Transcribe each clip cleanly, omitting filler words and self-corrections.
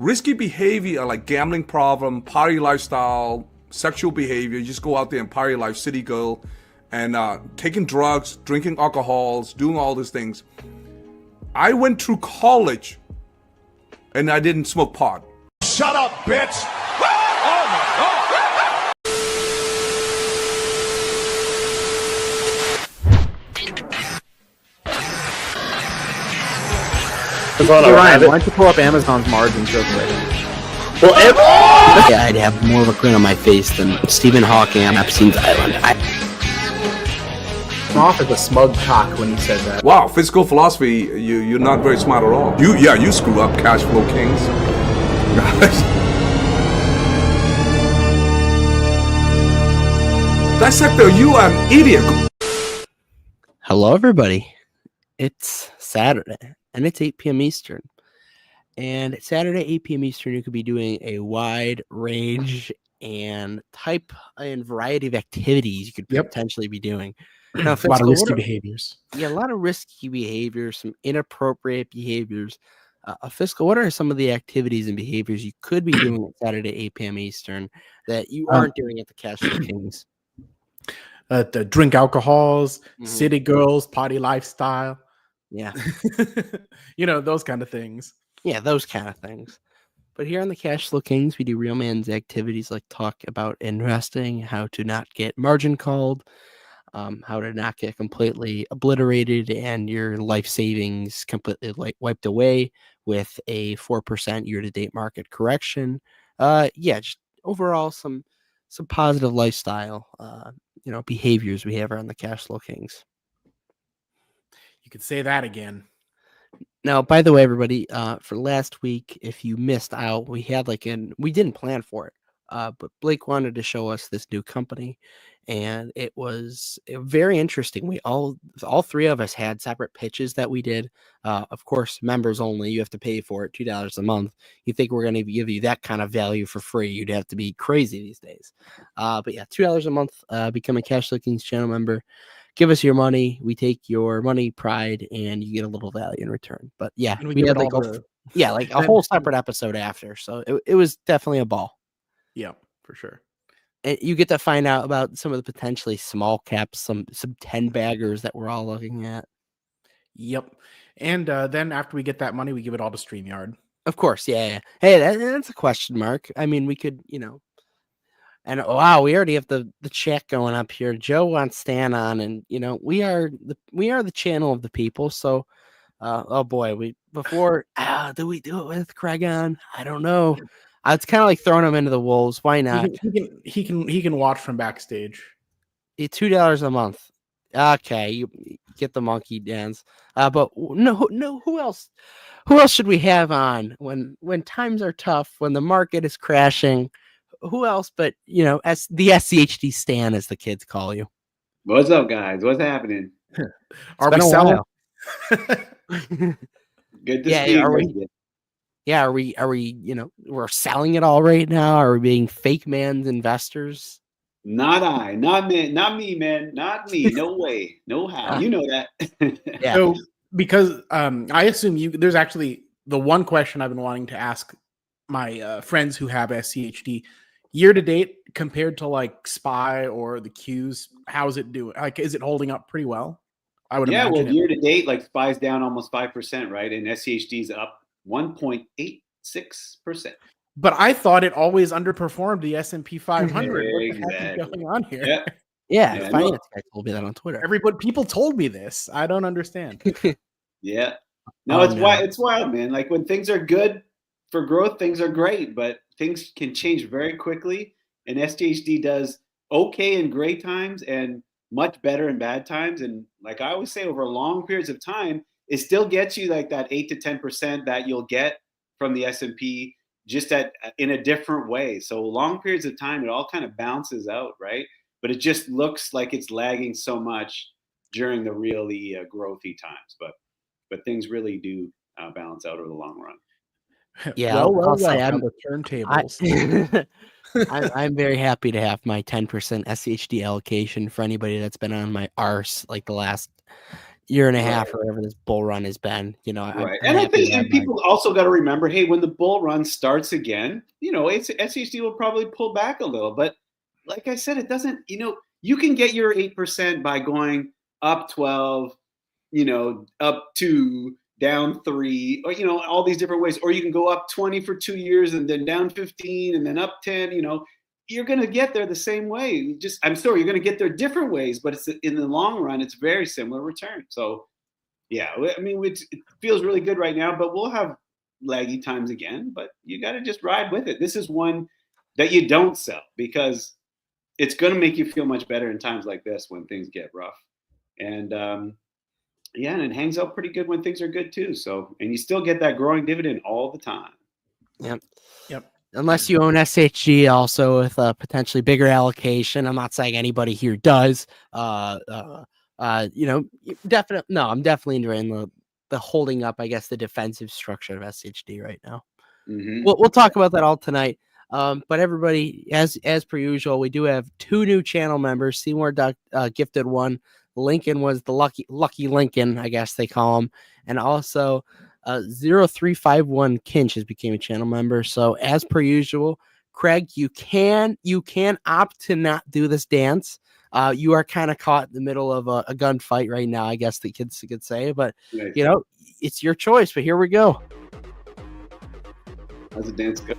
Risky behavior like gambling problem, party lifestyle, sexual behavior. You just go out there and party life, city girl, and taking drugs, drinking alcohols, doing all these things. I went through college and I didn't smoke pot. Shut up, bitch! Oh my God! Ryan, why don't you pull up Amazon's margins real quick? Well, yeah, I'd have more of a grin on my face than Stephen Hawking on Epstein's Island. I'm off as a smug cock when he said that. Wow, fiscal philosophy, you're not very smart at all. You screw up, cash flow kings. Dissector, you are an idiot. Hello, everybody. It's Saturday, and it's 8 p.m. Eastern. And it's Saturday, 8 p.m. Eastern, you could be doing a wide range and type and variety of activities you could potentially be doing. Now, a lot of risky behaviors. Yeah, a lot of risky behaviors, some inappropriate behaviors. Fiscal, what are some of the activities and behaviors you could be doing at Saturday, 8 p.m. Eastern that you aren't doing at the Cash Flow Kings? The drink alcohols, city girls, party lifestyle. Yeah. Those kind of things. Yeah, those kind of things. But here on the Cash Flow Kings, we do real man's activities like talk about investing, how to not get margin called, how to not get completely obliterated and your life savings completely wiped away with a 4% year-to-date market correction. Just overall some positive lifestyle, behaviors we have around the Cash Flow Kings. You could say that again. Now, by the way, everybody, for last week, if you missed out, we had we didn't plan for it, but Blake wanted to show us this new company, and it was very interesting. We all three of us had separate pitches that we did. Of course, members only. You have to pay for it, $2 a month. You think we're going to give you that kind of value for free? You'd have to be crazy these days. But yeah, $2 a month. Become a Cash Flow Kings channel member. Give us your money. We take your money, pride, and you get a little value in return. But yeah, we had a whole separate episode after. So it was definitely a ball. Yeah, for sure. And you get to find out about some of the potentially small caps, some 10 baggers that we're all looking at. Yep. And then after we get that money, we give it all to StreamYard. Of course, yeah. Hey, that's a question mark. I mean, we could, And wow, we already have the chat going up here. Joe wants Stan on, and we are the channel of the people. So, oh boy, do we do it with Craig on? I don't know. It's kind of like throwing him into the wolves. Why not? He can watch from backstage. $2 a month. Okay, you get the monkey dance. But no. Who else? Who else should we have on when times are tough, when the market is crashing? Who else but, as the SCHD Stan, as the kids call you? What's up, guys? What's happening? Are we selling? Good to see you. Are we, we're selling it all right now? Are we being fake man's investors? Not me, man. Not me. No way. No how. You know that. Yeah. So, because I assume there's actually the one question I've been wanting to ask my friends who have SCHD. Year to date, compared to like SPY or the Qs, how's it doing? Like, is it holding up pretty well? I would imagine. Yeah, well, year to date, like SPY's down almost 5%, right? And SCHD's up 1.86%. But I thought it always underperformed the S&P 500. Exactly. What the heck is going on here? Yeah, finance guy told me that on Twitter. People told me this. I don't understand. Yeah. No, it's wild, man. Like when things are good for growth, things are great, but things can change very quickly. And SCHD does okay in great times and much better in bad times. And like I always say, over long periods of time, it still gets you like that 8 to 10% that you'll get from the S&P, just in a different way. So long periods of time, it all kind of bounces out, right? But it just looks like it's lagging so much during the really growthy times. But things really do balance out over the long run. Yeah, I'll say I'm the turntables. I'm very happy to have my 10% SCHD allocation for anybody that's been on my arse like the last year and a half or whatever this bull run has been. You know, Right. I'm And I happy think, to have and people also got to remember, hey, when the bull run starts again, SHD will probably pull back a little. But like I said, it doesn't, you can get your 8% by going up 12, up 2, down 3, or, all these different ways. Or you can go up 20 for 2 years and then down 15 and then up 10, you're going to get there the same way. I'm sorry, you're going to get there different ways, but it's in the long run, it's very similar return. So, yeah, I mean, it feels really good right now, but we'll have laggy times again. But you got to just ride with it. This is one that you don't sell because it's going to make you feel much better in times like this when things get rough. And yeah, and it hangs out pretty good when things are good too. So, and you still get that growing dividend all the time. Yep. Unless you own SHG also with a potentially bigger allocation. I'm not saying anybody here does. Definitely. No, I'm definitely enjoying the holding up, I guess, the defensive structure of SHD right now. Mm-hmm. We'll talk about that all tonight. But everybody, as per usual, we do have 2 new channel members. Seymour gifted one. Lincoln was the lucky Lincoln, I guess they call him, and also 0351 Kinch has became a channel member. So as per usual, Craig, you can opt to not do this dance. You are kind of caught in the middle of a gunfight right now, I guess the kids could say, but Nice. It's your choice. But here we go. How's the dance go?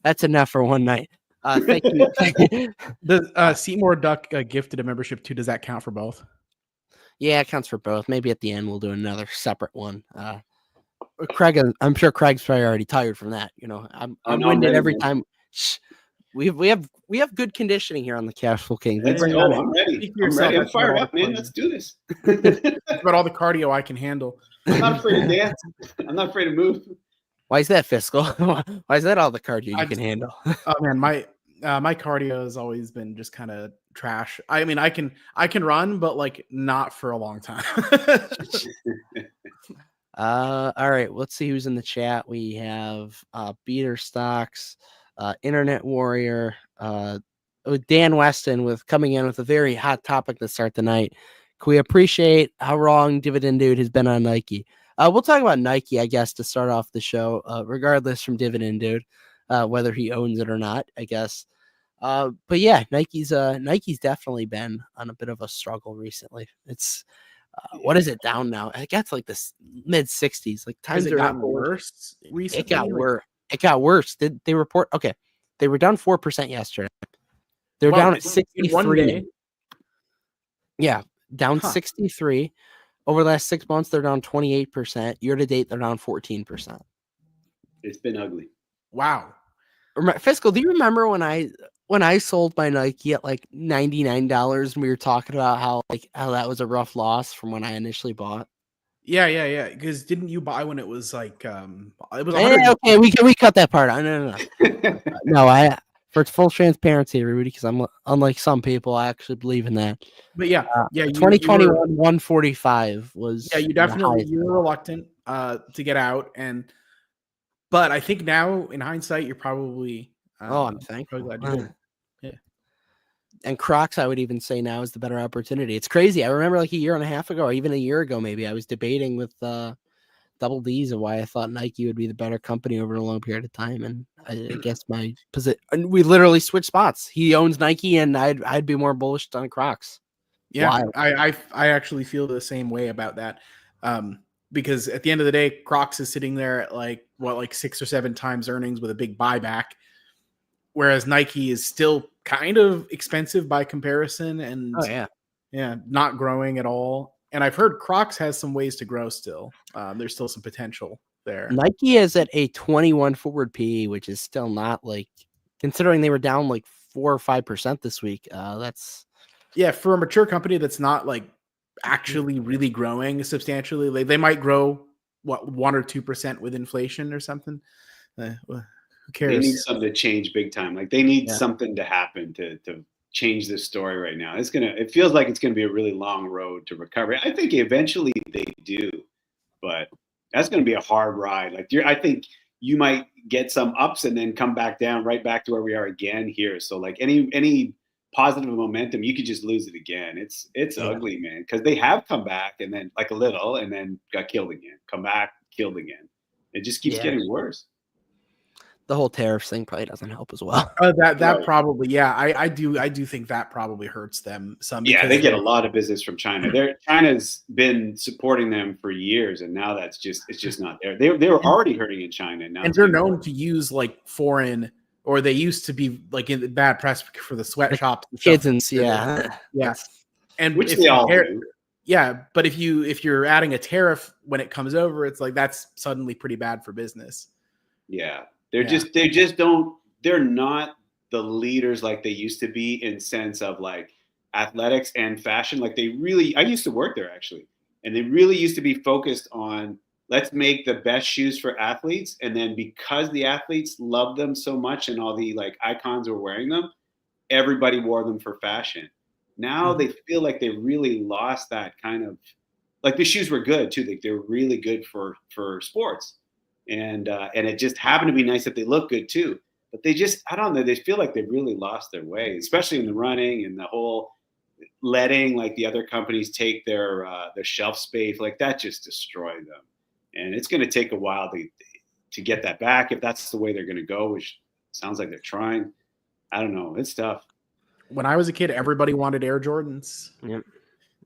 That's enough for one night. Thank you. The Seymour Duck gifted a membership too. Does that count for both? Yeah, it counts for both. Maybe at the end we'll do another separate one. Craig, I'm sure Craig's probably already tired from that. I'm winded every time. We have good conditioning here on the Cashflow King. I'm ready. I'm fired up, man. Let's do this. That's about all the cardio I can handle. I'm not afraid to dance. I'm not afraid to move. Why is that, Fiscal? Why is that all the cardio you can handle? Oh man, my cardio has always been just kind of trash. I mean, I can run, but like not for a long time. All right, let's see who's in the chat. We have Beater Stocks, Internet Warrior, Dan Weston coming in with a very hot topic to start the night. Can we appreciate how wrong Dividend Dude has been on Nike? We'll talk about Nike, I guess, to start off the show, regardless from Dividend Dude, whether he owns it or not, I guess. But yeah, Nike's definitely been on a bit of a struggle recently. It's what is it down now? It got to like the mid 60s. Like times it got worse recently. It got worse. It got worse. Did they report? Okay, they were down 4% yesterday. They're down at 63. Yeah, down 63. Over the last 6 months, they're down 28%. Year to date, they're down 14%. It's been ugly. Wow. Fiscal, do you remember when I sold my Nike at like $99 and we were talking about how that was a rough loss from when I initially bought? Yeah. Because didn't you buy when it was like it was? Okay, we cut that part out. No. No, for full transparency, everybody, because I'm unlike some people, I actually believe in that. But yeah. 2021 145 was. Yeah, you were reluctant to get out, but I think now in hindsight, you're probably. I'm thankful. Glad you did. Yeah. And Crocs, I would even say now is the better opportunity. It's crazy. I remember like a year and a half ago, or even a year ago, maybe I was debating with Double D's of why I thought Nike would be the better company over a long period of time. And I guess my position, we literally switched spots. He owns Nike, and I'd be more bullish on Crocs. Yeah, I actually feel the same way about that. Because at the end of the day, Crocs is sitting there at like 6 or 7 times earnings with a big buyback, whereas Nike is still kind of expensive by comparison and not growing at all. And I've heard Crocs has some ways to grow still. There's still some potential there. Nike is at a 21 forward PE, which is still not like, considering they were down like 4 or 5% this week. That's for a mature company that's not like actually really growing substantially. Like they might grow 1 or 2% with inflation or something. Who cares? They need something to change big time. Like they need something to happen to change this story right now. It feels like it's gonna be a really long road to recovery. I think eventually they do, but That's going to be a hard ride. Like I think you might get some ups and then come back down right back to where we are again here. So like any positive momentum, you could just lose it again. It's ugly, man, because they have come back and then like a little and then got killed again. Come back, killed again. It just keeps getting worse. The whole tariffs thing probably doesn't help as well. That Right. probably, yeah. I do think that probably hurts them some. Yeah, they get a lot of business from China. China's been supporting them for years, and now it's just not there. They were already hurting in China, now and they're known to use like foreign, or they used to be like in the bad press for the sweatshops, Kids and yeah. and which they all do. Yeah, but if you're adding a tariff when it comes over, it's like that's suddenly pretty bad for business. Yeah. They're not the leaders like they used to be in sense of like athletics and fashion. Like I used to work there actually, and they really used to be focused on let's make the best shoes for athletes. And then because the athletes loved them so much and all the like icons were wearing them, everybody wore them for fashion. Now they feel like they really lost that kind of, like the shoes were good too. Like they were really good for sports. And it just happened to be nice that they look good too. But they just, I don't know, they feel like they really lost their way, especially in the running and the whole letting like the other companies take their shelf space. Like that just destroyed them. And it's going to take a while to get that back if that's the way they're going to go, which sounds like they're trying. I don't know. It's tough. When I was a kid, everybody wanted Air Jordans.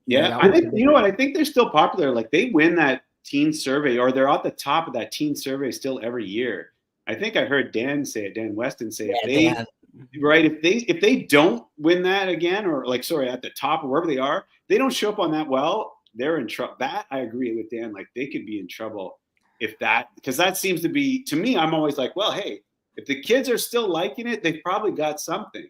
Yeah. I think, you know what? I think they're still popular. Like they win that teen survey, or they're at the top of that teen survey still every year. I think I heard Dan Weston say if they don't win that again, or like at the top or wherever they are, they don't show up on that well, they're in trouble. That I agree with Dan. Like they could be in trouble because that seems to be, to me, I'm always like, well, hey, if the kids are still liking it, they've probably got something.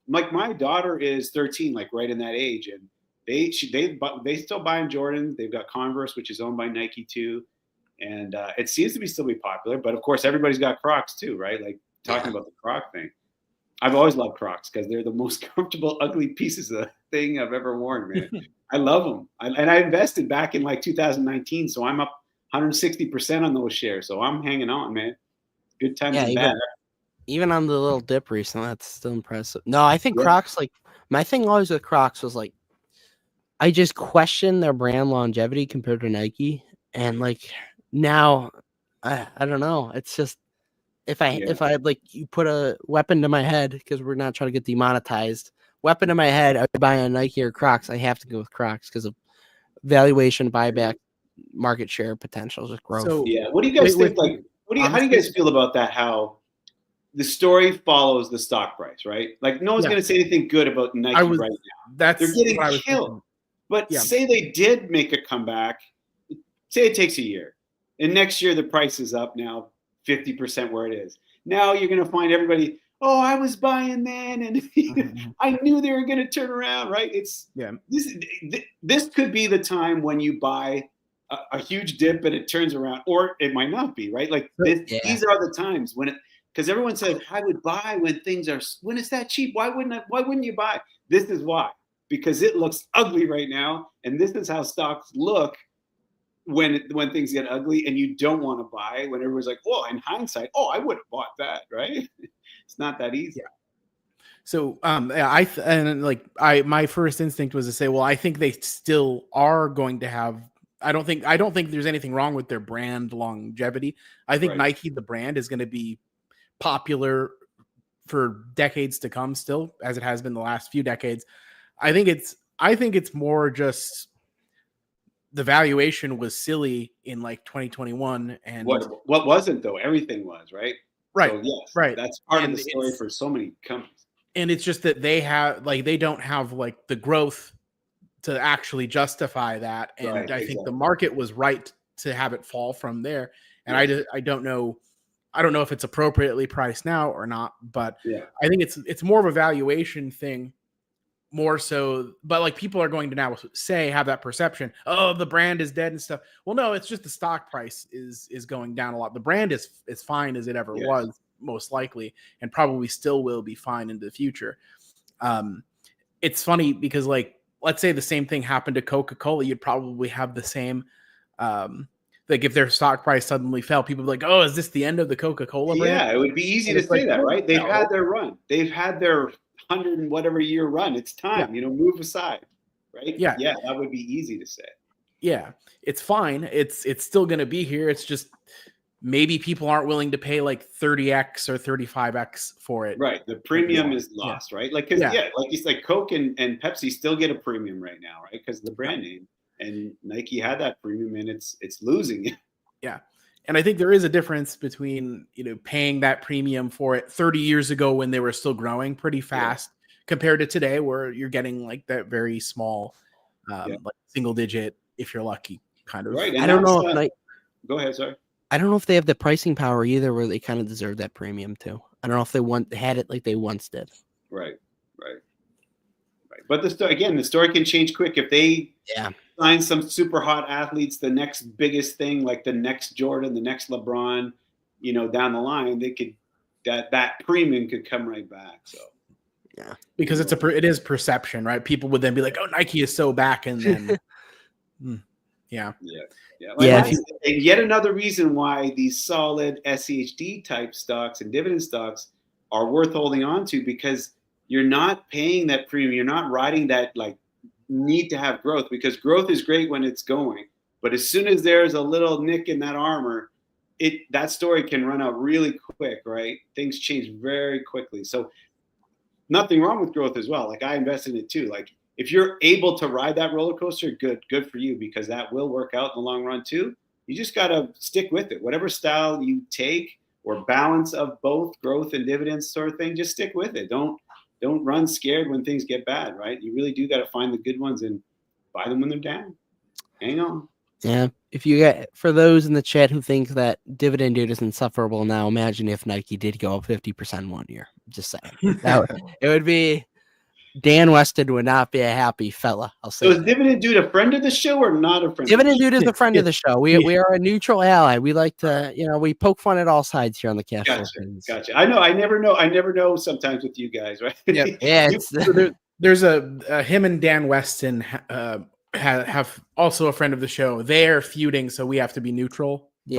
Like my daughter is 13, like right in that age, and they still buying Jordans. They've got Converse, which is owned by Nike too, and it seems to still be popular. But of course, everybody's got Crocs too, right? Like talking about the Croc thing. I've always loved Crocs because they're the most comfortable, ugly pieces of thing I've ever worn, man. I love them, and I invested back in like 2019, so I'm up 160% on those shares. So I'm hanging on, man. Good times and bad. Even on the little dip recently, that's still impressive. No, I think Crocs, like my thing always with Crocs was like, I just question their brand longevity compared to Nike. And like now, I don't know. It's just if I like you put a weapon to my head, because we're not trying to get demonetized, weapon to my head, I buy a Nike or Crocs. I have to go with Crocs because of valuation, buyback, market share potential, just growth. So, what do you guys think? Like, how do you guys feel about that? How the story follows the stock price, right? Like no one's going to say anything good about Nike right now. They're getting killed. But say they did make a comeback, say it takes a year, and next year the price is up now 50% where it is. Now you're going to find everybody, oh, I was buying then, and I knew they were going to turn around, right? This could be the time when you buy a huge dip and it turns around, or it might not be, right? Like these are the times when because everyone says I would buy when it's that cheap. Why wouldn't you buy? This is why. Because it looks ugly right now, and this is how stocks look when things get ugly, and you don't want to buy when everyone's like, "Oh, in hindsight, I would have bought that." Right? It's not that easy. Yeah. So, my first instinct was to say, well, I think they still are going to have. I don't think there's anything wrong with their brand longevity. I think Nike, the brand, is going to be popular for decades to come, still, as it has been the last few decades. I think it's more just the valuation was silly in like 2021, and what wasn't though? Everything was right. So, yes, that's part of the story for so many companies. And it's just that they don't have like the growth to actually justify that, and I think the market was right to have it fall from there. And I don't know if it's appropriately priced now or not, but I think it's more of a valuation thing. More so, but like people are going to now have that perception, oh, the brand is dead and stuff. Well, no, it's just the stock price is going down a lot. The brand is fine as it ever was, most likely, and probably still will be fine into the future. It's funny because like let's say the same thing happened to Coca-Cola, you'd probably have the same like if their stock price suddenly fell, people would be like, oh, is this the end of the Coca-Cola brand? Yeah, it would be easy And to it's say like, that, right? They've no. had their run. They've had their 100 and whatever year run. It's time, move aside, right? Yeah. Yeah, that would be easy to say. Yeah, it's fine. It's still going to be here. It's just maybe people aren't willing to pay like 30x or 35x for it. Right. The premium is lost, right? Like, cause like you said, Coke and Pepsi still get a premium right now, right? Because of the brand name, and Nike had that premium, and it's losing. Yeah. And I think there is a difference between, paying that premium for it 30 years ago when they were still growing pretty fast compared to today where you're getting like that very small, like single digit, if you're lucky, kind of. Right. I don't know if go ahead, sorry. I don't know if they have the pricing power either where they kind of deserve that premium too. I don't know if they had it like they once did. Right. But the story can change quick. If they sign some super hot athletes, the next biggest thing, like the next Jordan, the next LeBron, down the line, they could that premium could come right back. So because it is perception, right? People would then be like, "Oh, Nike is so back," and then And yet another reason why these solid SCHD type stocks and dividend stocks are worth holding on to, because you're not paying that premium. You're not riding that like need to have growth, because growth is great when it's going. But as soon as there's a little nick in that armor, that story can run out really quick, right? Things change very quickly. So nothing wrong with growth as well. Like I invested in it too. Like if you're able to ride that roller coaster, good for you, because that will work out in the long run too. You just got to stick with it. Whatever style you take or balance of both growth and dividends sort of thing, just stick with it. Don't run scared when things get bad, right? You really do got to find the good ones and buy them when they're down. Hang on. Yeah. If you get, for those in the chat who think that dividend dude is insufferable now, imagine if Nike did go up 50% one year. Just saying. It would be, Dan Weston would not be a happy fella. I'll say. So is Dividend Dude a friend of the show or not a friend? Dividend Dude is a friend of the show. We are a neutral ally. We like to, we poke fun at all sides here on the cash flow. Gotcha. I know. I never know sometimes with you guys, right? Yeah. There's a him and Dan Weston have also a friend of the show. They're feuding, so we have to be neutral. Yeah.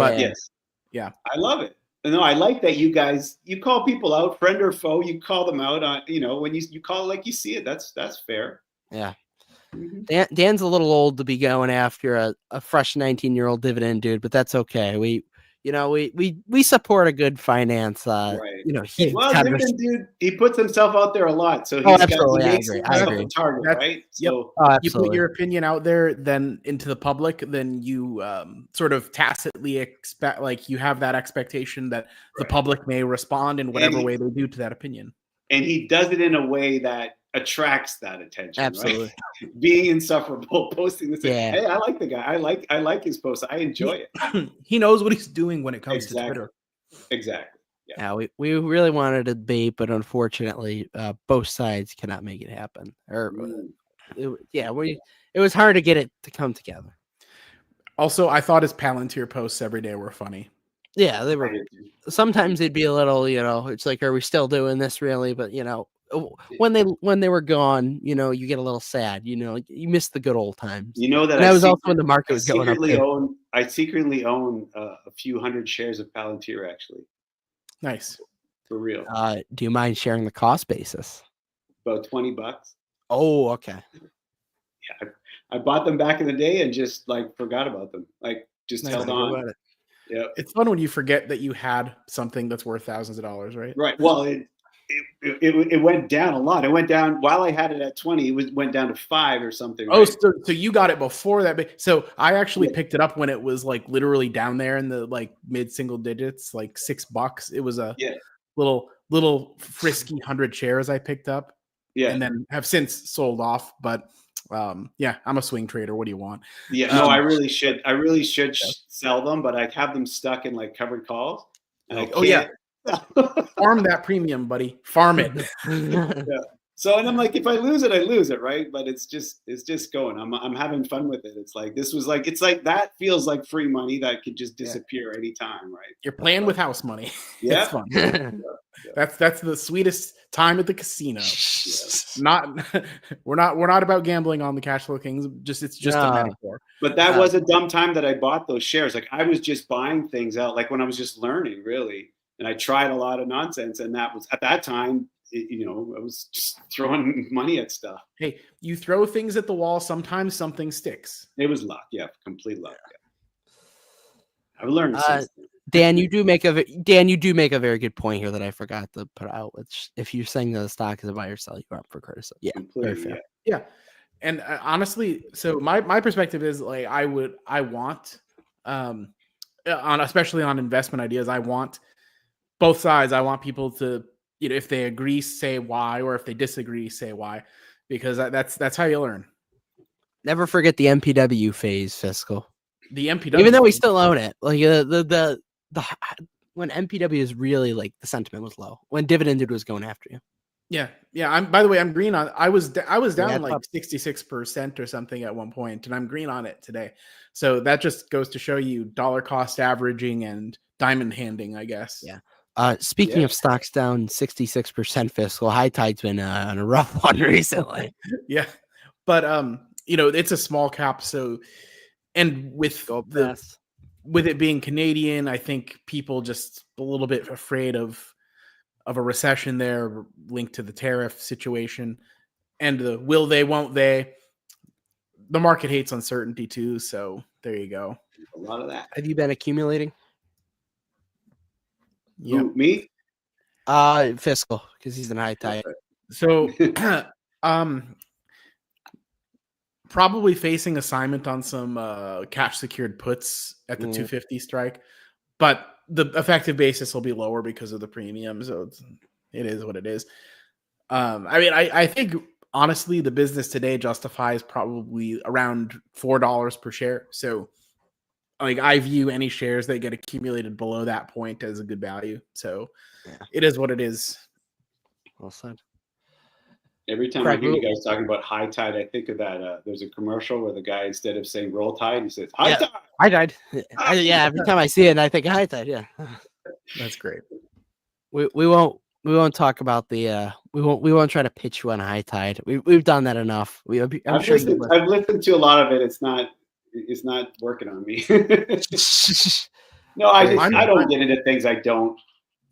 But I love it. No, I like that you guys, you call people out, friend or foe, you call them out on, when you call it like you see it. That's fair. Yeah. Mm-hmm. Dan's a little old to be going after a fresh 19-year-old dividend dude, but that's okay. We support a good finance. Right. Dividend Dude, he puts himself out there a lot, so absolutely, I agree. Target, right? So you put your opinion out there, then into the public, then you sort of tacitly expect, like you have that expectation that the public may respond in whatever way they do to that opinion. And he does it in a way that attracts that attention. Absolutely. Right? Being insufferable, posting this. Yeah. Hey, I like the guy. I like his posts. I enjoy it. He knows what he's doing when it comes to Twitter. Exactly. Yeah, we really wanted a debate, but unfortunately, both sides cannot make it happen. It was hard to get it to come together. Also, I thought his Palantir posts every day were funny. Yeah, they were. Sometimes they'd be a little, it's like, are we still doing this really? But when they were gone, you get a little sad. You miss the good old times. That was also when the market was going up. I secretly own a few hundred shares of Palantir, actually. Nice. For real. Do you mind sharing the cost basis? About $20. Oh, okay. Yeah, I bought them back in the day and just like forgot about them. Like just held on. Yeah, it's fun when you forget that you had something that's worth thousands of dollars, right? Right. Well, it went down a lot. It went down while I had it at 20. It went down to 5 or something. Oh, right? So you got it before that. So I actually picked it up when it was like literally down there in the like mid single digits, like $6. It was a little frisky 100 shares I picked up. Yeah, and then have since sold off. But I'm a swing trader. What do you want? Yeah, no, I really should. I really should sell them, but I have them stuck in like covered calls. And Farm that premium, buddy. Farm it. So, and I'm like, if I lose it, I lose it, right? But it's just going. I'm having fun with it. It's like it's like that feels like free money that could just disappear anytime, right? You're playing with house money. Yeah, It's fun. That's the sweetest time at the casino. Not we're not about gambling on the cash flow kings. It's just a metaphor. But that was a dumb time that I bought those shares. Like I was just buying things out, like when I was just learning, really. And I tried a lot of nonsense, and that was at that time. I was just throwing money at stuff. Hey, you throw things at the wall. Sometimes something sticks. It was luck, complete luck. Yeah. I've learned. Dan, you do make a very good point here that I forgot to put out. Which, if you're saying that the stock is a buy or sell, you're up for criticism. Yeah, very fair. Yeah, and honestly, so my perspective is like I want, especially on investment ideas, I want both sides. I want people to, if they agree, say why, or if they disagree, say why, because that's how you learn. Never forget the MPW phase, Fiscal. The MPW, even though we still own it, like the when MPW is really like the sentiment was low, when Dividend was going after you. Yeah. By the way, I'm green on. I was down like 66% or something at one point, and I'm green on it today. So that just goes to show you dollar cost averaging and diamond handing, I guess. Yeah. Speaking of stocks down 66%, Fiscal, High Tide's been on a rough one recently. Yeah, but it's a small cap, so and with it being Canadian, I think people just a little bit afraid of a recession there linked to the tariff situation, and the will they, won't they. The market hates uncertainty too, so there you go. A lot of that. Have you been accumulating? Yeah, me. Fiscal, because he's in High Tide. So, probably facing assignment on some cash secured puts at the 250 strike, but the effective basis will be lower because of the premium. So it is what it is. I think honestly, the business today justifies probably around $4 per share. So, like, I view any shares that get accumulated below that point as a good value. So it is what it is. Well said. Every time I hear you guys talking about High Tide, I think of that. There's a commercial where the guy, instead of saying Roll Tide, he says High Tide. High Tide. Every time I see it, I think High Tide. Yeah, that's great. We won't talk about the we won't try to pitch you on High Tide. We've done that enough. I've listened to a lot of it. It's not working on me. No, I don't get into things I don't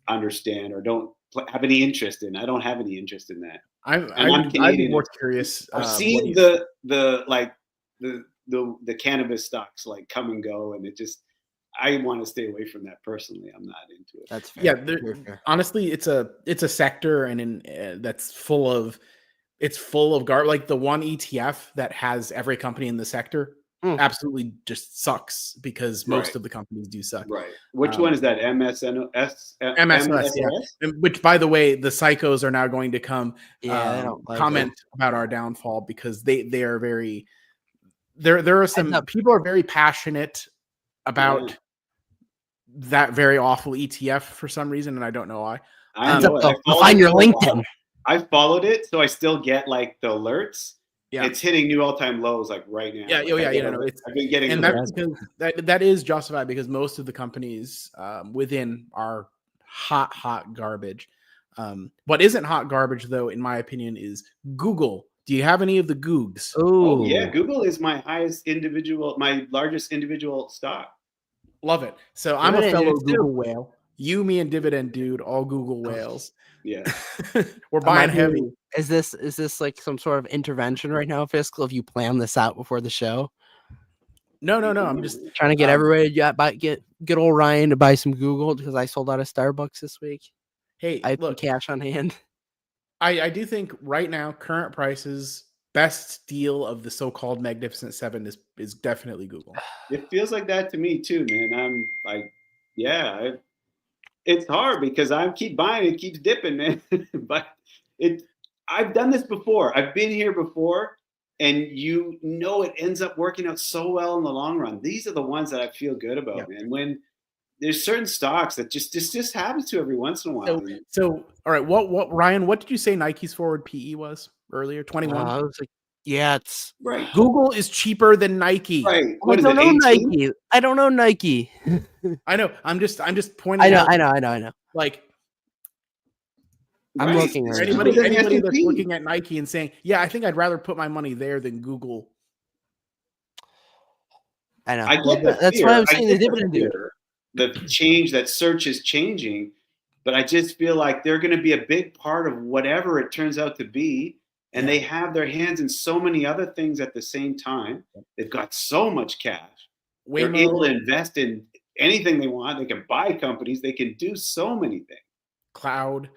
understand or don't have any interest in. I don't have any interest in that. I'm Canadian. I'm more curious. I've seen the cannabis stocks like come and go, and it just, I want to stay away from that personally. I'm not into it. That's fair. Yeah, honestly, it's a sector, and that's full of garbage. Like the one ETF that has every company in the sector absolutely just sucks because most of the companies do suck. Right. Which one is that? MSNS? Yeah. Which, by the way, the psychos are now going to come comment about our downfall because they are very. There are some people are very passionate about that very awful ETF for some reason, and I don't know why. Find your LinkedIn. I followed it, so I still get like the alerts. Yeah, it's hitting new all-time lows like right now. Yeah, I've been getting, and that's because that is justified because most of the companies within are hot garbage. What isn't hot garbage, though, in my opinion, is Google. Do you have any of the Googs? Oh yeah, Google is my largest individual stock. Love it. So I'm a fellow Google whale. You, me, and Dividend dude, all Google whales. Yeah, we're buying heavy. Is this like some sort of intervention right now, Fiscal? If you plan this out before the show? No. I'm just trying to get everybody get old Ryan to buy some Google because I sold out of Starbucks this week. Hey, I put cash on hand. I do think right now, current prices, best deal of the so-called Magnificent Seven is definitely Google. It feels like that to me too, man. I'm like, it's hard because I keep buying, it keeps dipping, man. But I've done this before. I've been here before, and it ends up working out so well in the long run. These are the ones that I feel good about, man. there's certain stocks that just happens to every once in a while. So all right, what Ryan, what did you say Nike's forward PE was earlier? 21. I was like, yeah, it's Right. Google is cheaper than Nike. Right. I don't know Nike. I don't know Nike. I know. I'm just pointing out. I know. Like, I'm looking right now. Anybody that's looking at Nike and saying, "Yeah, I think I'd rather put my money there than Google." I know. I get that's why I was saying the dividend dude. The change that search is changing, but I just feel like they're going to be a big part of whatever it turns out to be. And they have their hands in so many other things at the same time. They've got so much cash. They're able to invest in anything they want. They can buy companies. They can do so many things. Cloud.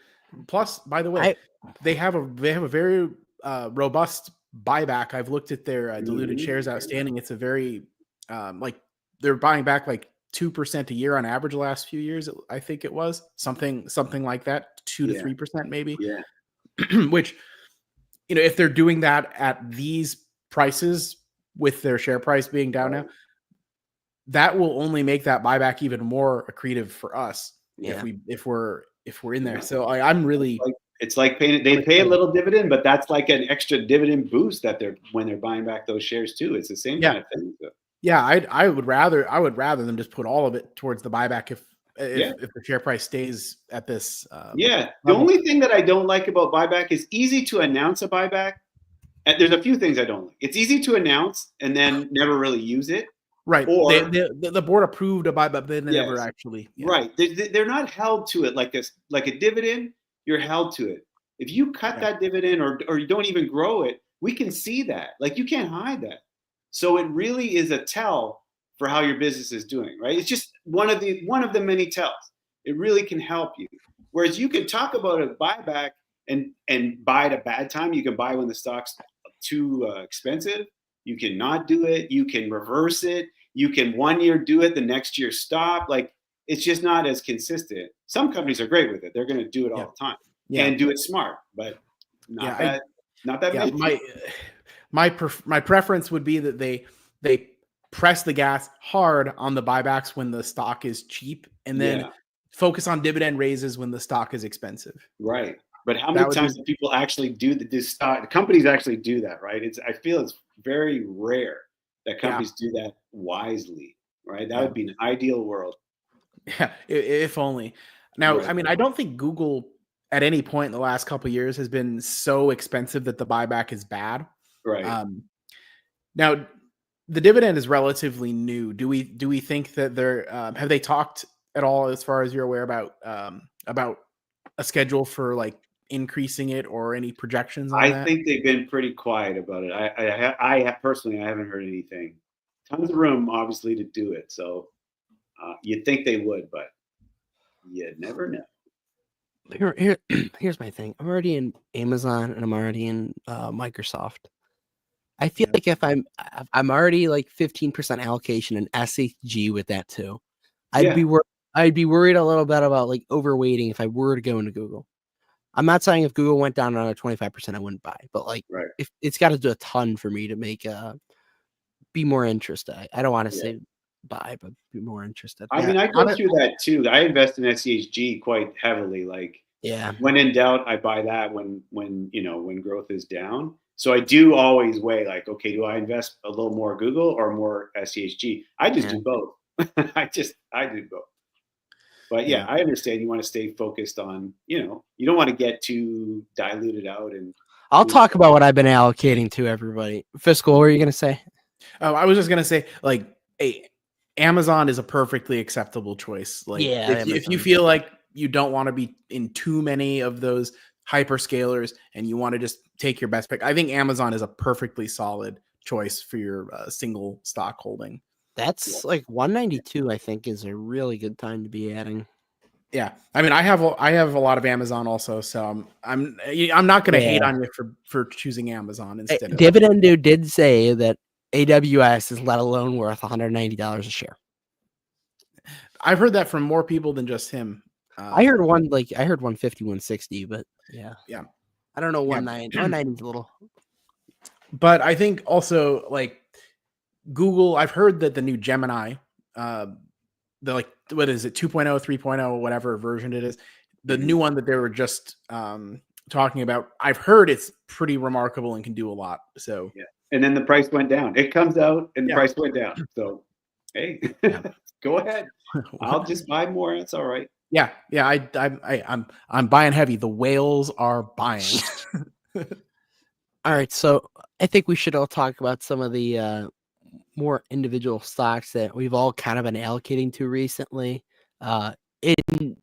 Plus, by the way, they have a very robust buyback. I've looked at their diluted shares outstanding. It's a very like they're buying back like 2% a year on average the last few years. I think it was something like that, 2 to 3% maybe. Yeah. Which, you know, if they're doing that at these prices with their share price being down now, that will only make that buyback even more accretive for us if we're in there. So I'm really it's like they pay a little dividend, but that's like an extra dividend boost that when they're buying back those shares too. It's the same kind of thing. So. Yeah, I would rather them just put all of it towards the buyback if the share price stays at this. The only thing that I don't like about buyback is easy to announce a buyback. And there's a few things I don't like. It's easy to announce and then never really use it. Right. Or the board approved a buyback, but they never actually. Yeah. Right. They're not held to it like this. Like a dividend, you're held to it. If you cut that dividend or you don't even grow it, we can see that. Like you can't hide that. So it really is a tell for how your business is doing, right? It's just one of the many tells. It really can help you. Whereas you can talk about a buyback and buy at a bad time. You can buy when the stock's too expensive. You can not do it. You can reverse it. You can 1 year do it, the next year stop. Like it's just not as consistent. Some companies are great with it. They're going to do it all the time and do it smart, but not that many. My preference would be that they press the gas hard on the buybacks when the stock is cheap and then focus on dividend raises when the stock is expensive. Right. But how many times do people actually do this stock? The companies actually do that, right? I feel it's very rare that companies do that wisely, right? That would be an ideal world. Yeah, if only. Now, I mean, I don't think Google at any point in the last couple of years has been so expensive that the buyback is bad. Right. Now, the dividend is relatively new. Do we think that they're have they talked at all, as far as you're aware, about a schedule for like increasing it or any projections on that? I think they've been pretty quiet about it. I personally, I haven't heard anything. Tons of room, obviously, to do it. So you'd think they would, but you never know. Here's my thing. I'm already in Amazon and I'm already in Microsoft. I feel like if I'm already like 15% allocation in SCHD with that too, I'd be worried a little bit about like overweighting if I were to go into Google. I'm not saying if Google went down another 25%, I wouldn't buy, but like if it's got to do a ton for me to make be more interested. I don't want to say buy, but be more interested. I mean, I go through that too. I invest in SCHD quite heavily. Like, when in doubt, I buy that when growth is down. So I do always weigh like, okay, do I invest a little more Google or more SCHD? I just do both. I do both. But I understand you want to stay focused on, you don't want to get too diluted out. And I'll talk about what I've been allocating to everybody. Fiscal, what are you going to say? Oh, I was just going to say, like, Amazon is a perfectly acceptable choice. Like, if you feel like you don't want to be in too many of those hyperscalers and you want to just take your best pick, I think Amazon is a perfectly solid choice for your single stock holding. That's like 192, I think, is a really good time to be adding. Yeah, I mean, I have a lot of Amazon also, so I'm not going to hate on you for choosing Amazon instead. Dividend Dude did say that AWS is let alone worth $190 a share. I've heard that from more people than just him. I heard 150, 160, but yeah. I don't know 190. 190 is a little. But I think also like Google, I've heard that the new Gemini like, what is it, 2.0, 3.0, whatever version it is, the new one that they were just talking about, I've heard it's pretty remarkable and can do a lot. So yeah, and then the price went down. It comes out and the price went down. So hey, go ahead. I'll just buy more. It's all right. Yeah, I'm buying heavy. The whales are buying. All right, so I think we should all talk about some of the more individual stocks that we've all kind of been allocating to recently. In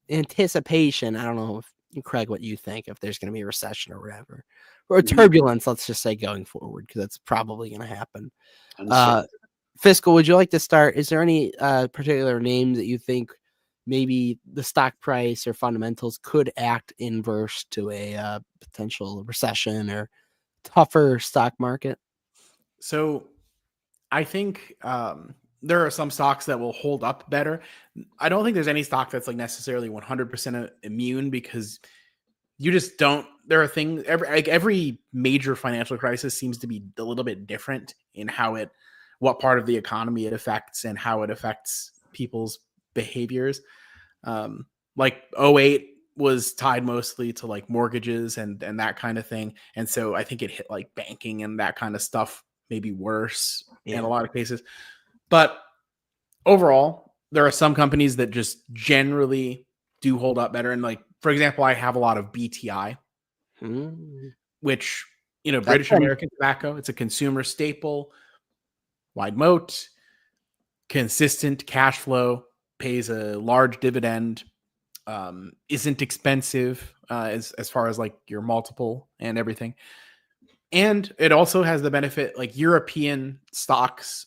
anticipation, I don't know if Craig, what you think, if there's going to be a recession or whatever, or turbulence, let's just say, going forward, because that's probably going to happen. Fiscal, would you like to start? Is there any particular names that you think maybe the stock price or fundamentals could act inverse to a potential recession or tougher stock market? So I think there are some stocks that will hold up better. I don't think there's any stock that's like necessarily 100% immune, because you just don't. There are things, every major financial crisis seems to be a little bit different in what part of the economy it affects and how it affects people's behaviors. Like 08 was tied mostly to like mortgages and that kind of thing. And so I think it hit like banking and that kind of stuff maybe worse in a lot of cases. But overall, there are some companies that just generally do hold up better. And like, for example, I have a lot of BTI, which, British American Tobacco, it's a consumer staple, wide moat, consistent cash flow, pays a large dividend, isn't expensive as far as like your multiple and everything. And it also has the benefit, like European stocks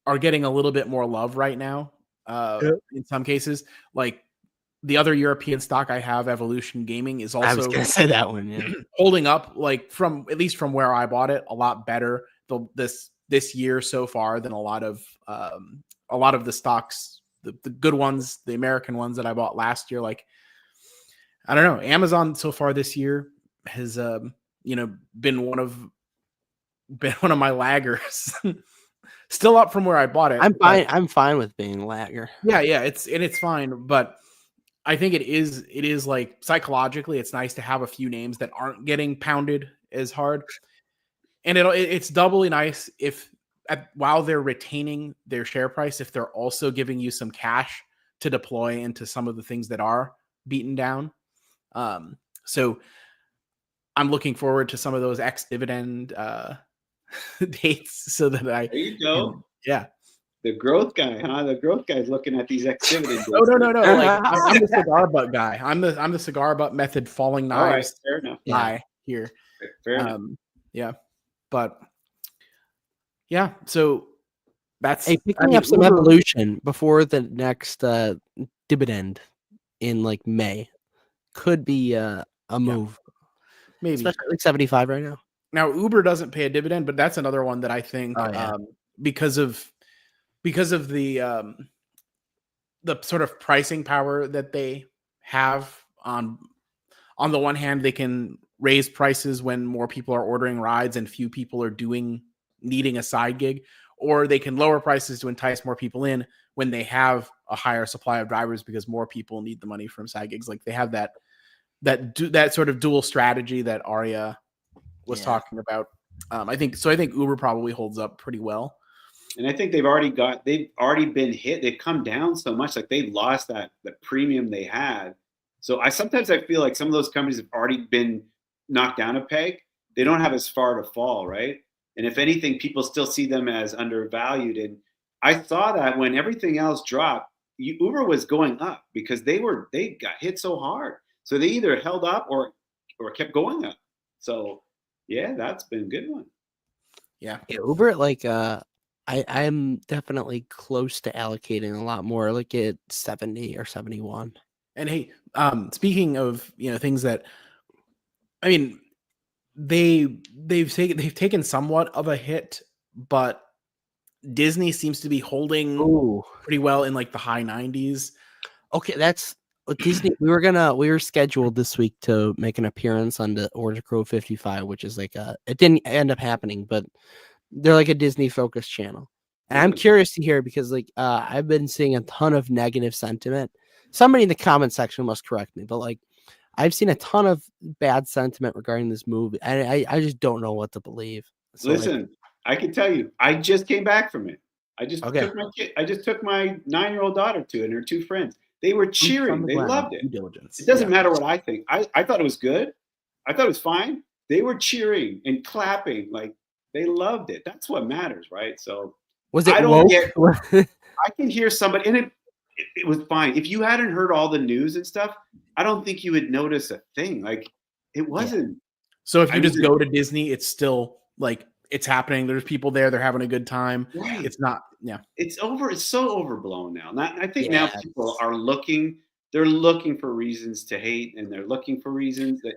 are getting a little bit more love right now. In some cases, like the other European stock I have, Evolution Gaming, is also, I was going to say that one, yeah, holding up, like at least from where I bought it, a lot better this year so far than a lot of the stocks, the good ones, the American ones that I bought last year. Like, I don't know, Amazon so far this year has been one of my laggers. Still up from where I bought it. I'm fine with being a lagger. Yeah, it's fine, but I think it is like psychologically, it's nice to have a few names that aren't getting pounded as hard, and it's doubly nice if while they're retaining their share price, if they're also giving you some cash to deploy into some of the things that are beaten down. So I'm looking forward to some of those ex-dividend dates so that there you go. Yeah. The growth guy, huh? The growth guy's looking at these ex-dividend dates. No. Like, I'm the cigar butt guy. I'm the cigar butt method falling knives fair enough. guy here. Fair enough. Yeah. But yeah, so that's picking up some Evolution before the next dividend in like May could be a move. Maybe, especially like 75 right now. Now Uber doesn't pay a dividend, but that's another one that I think because of the sort of pricing power that they have on the one hand, they can raise prices when more people are ordering rides and few people are needing a side gig, or they can lower prices to entice more people in when they have a higher supply of drivers because more people need the money from side gigs. Like they have that sort of dual strategy that Arya was talking about. I think Uber probably holds up pretty well. And I think they've already been hit. They've come down so much, like they lost the premium they had. So sometimes I feel like some of those companies have already been knocked down a peg. They don't have as far to fall, right? And if anything, people still see them as undervalued. And I saw that when everything else dropped, Uber was going up because they got hit so hard. So they either held up or kept going up. So yeah, that's been a good one. Yeah, Uber, like I'm definitely close to allocating a lot more, like at 70 or 71. And hey, speaking of things that, I mean, they've taken somewhat of a hit, but Disney seems to be holding pretty well in like the high 90s. Okay, that's Disney. We were scheduled this week to make an appearance on the Order Crow 55, which is like it didn't end up happening, but they're like a Disney focused channel. And I'm curious to hear because like I've been seeing a ton of negative sentiment. Somebody in the comment section must correct me, but like I've seen a ton of bad sentiment regarding this movie. And I just don't know what to believe. So, listen, I can tell you, I just came back from it. I just Okay. took my kid. I just took my 9-year-old daughter to it and her 2 friends. They were cheering. They loved it. It doesn't matter what I think. I thought it was good. I thought it was fine. They were cheering and clapping. Like they loved it. That's what matters, right? So was it I don't woke? get. I can hear somebody, and it was fine. If you hadn't heard all the news and stuff, I don't think you would notice a thing. Like it wasn't. So if you just go to Disney, it's still like it's happening. There's people there. They're having a good time. Right. It's not. Yeah. It's over. It's so overblown now. I think now people are looking. They're looking for reasons to hate, and they're looking for reasons that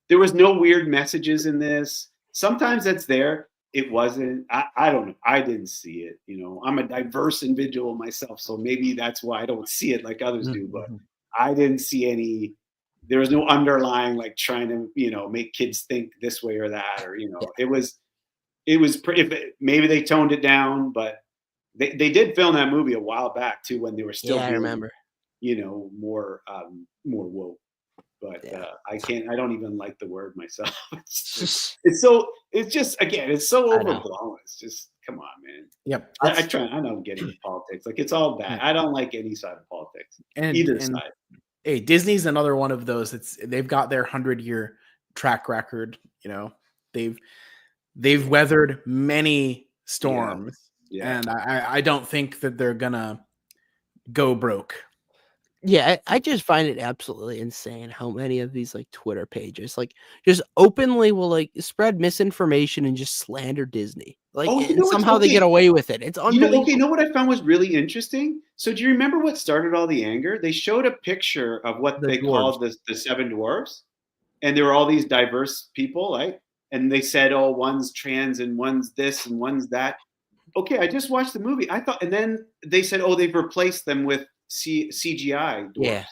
there was no weird messages in this. Sometimes that's there. It wasn't. I don't know. I didn't see it. You know, I'm a diverse individual myself, so maybe that's why I don't see it like others do. But I didn't see any. There was no underlying like trying to make kids think this way or that, or it was pretty. Maybe they toned it down, but they did film that movie a while back too when they were still. I remember. More woke. But I don't even like the word myself. It's so overblown. It's just, come on, man. Yep. I don't get into politics. Like it's all bad. I don't like any side of politics. Either side. Hey, Disney's another one of those. They've got their 100-year track record. They've weathered many storms. Yeah. And I don't think that they're gonna go broke. Yeah, I just find it absolutely insane how many of these like Twitter pages like just openly will like spread misinformation and just slander Disney. Like somehow they get away with it. It's unbelievable. You know what I found was really interesting? So do you remember what started all the anger? They showed a picture of what they called the 7 dwarfs. And there were all these diverse people, right? And they said, oh, one's trans and one's this and one's that. Okay, I just watched the movie. I thought, and then they said, oh, they've replaced them with CGI dwarfs. Yeah,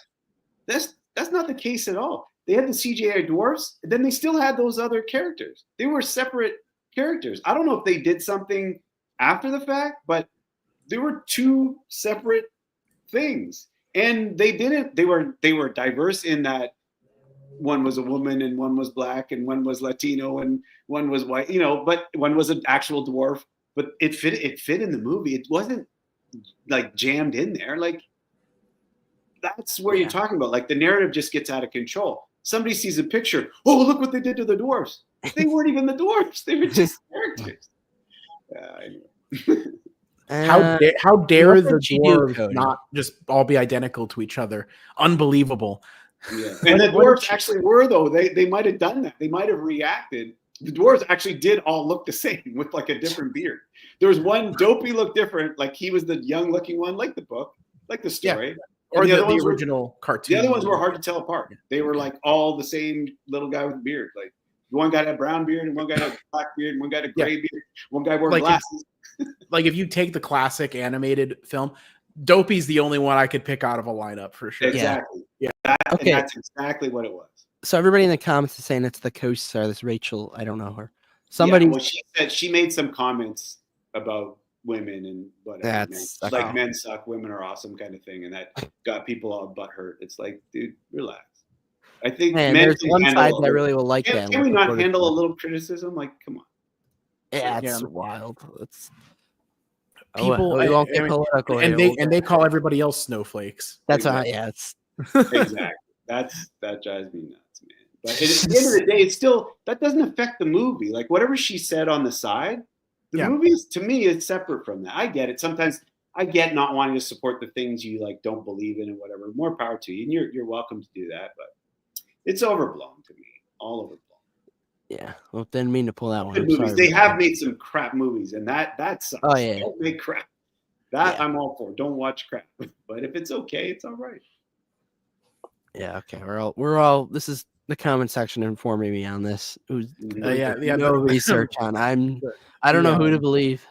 that's not the case at all. They had the CGI dwarfs, and then they still had those other characters. They were separate characters. I don't know if they did something after the fact, but they were 2 separate things, and they didn't. They were diverse in that one was a woman and one was black and one was Latino and one was white. But one was an actual dwarf. But it fit in the movie. It wasn't like jammed in there. Like that's where you're talking about. Like the narrative just gets out of control. Somebody sees a picture. Oh, look what they did to the dwarfs. They weren't even the dwarfs. They were just characters. Anyway. How dare the dwarves not just all be identical to each other? Unbelievable. Yeah. And the dwarves actually were, though. They might have done that. They might have reacted. The dwarves actually did all look the same with like a different beard. There was one Dopey looked different, like he was the young looking one, like the book, like the story. Yeah. Or the original cartoon. The other ones were hard to tell apart. They were like all the same little guy with a beard. Like one guy had a brown beard and one guy had a black beard and one guy had a gray beard. One guy wore glasses. Like if you take the classic animated film, Dopey's the only one I could pick out of a lineup for sure. Exactly. Yeah. And that's exactly what it was. So everybody in the comments is saying it's the co-star, this Rachel. I don't know her. Somebody. Well, she said she made some comments about women and whatever. Like men suck, women are awesome, kind of thing, and that got people all butthurt. It's like, dude, relax. I think there's one side that really will like that. Can we not handle a little criticism? Like, come on. Yeah, it's wild. It's people and they call everybody else snowflakes. That's it's exactly. That drives me nuts, man. But at the end of the day, it's still that doesn't affect the movie. Like whatever she said on the side, the movies to me is separate from that. I get it. Sometimes I get not wanting to support the things you like don't believe in and whatever. More power to you, and you're welcome to do that. But it's overblown to me, all overblown. Yeah, well, didn't mean to pull that one. Movies. They have made some crap movies, and that sucks. Oh yeah, don't make crap. That I'm all for. Don't watch crap. But if it's okay, it's all right. Yeah, okay. We're all. This is the comment section informing me on this. No research on. I don't know who to believe.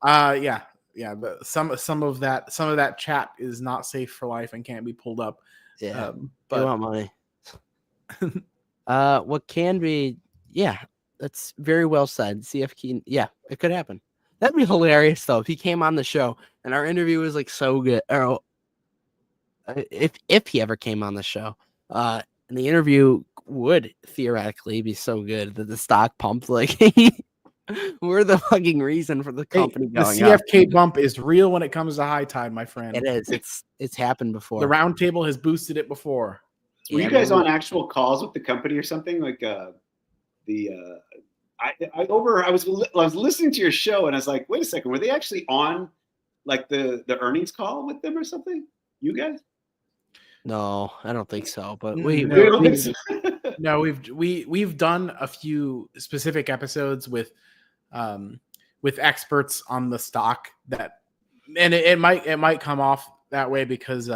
But some of that chat is not safe for life and can't be pulled up. Yeah, but they want money. What can be? Yeah, that's very well said. CFK. Yeah, it could happen. That'd be hilarious though if he came on the show and our interview was like so good. Or if he ever came on the show, and the interview would theoretically be so good that the stock pumped like we're the fucking reason for the company the going up. CFK bump is real when it comes to high tide, my friend. It is. It's happened before. The round table has boosted it before. Were you guys on actual calls with the company or something? Like I was listening to your show and I was like, wait a second, were they actually on like the earnings call with them or something? You guys? No, I don't think so. But we've done a few specific episodes with experts on the stock that, and it might come off that way because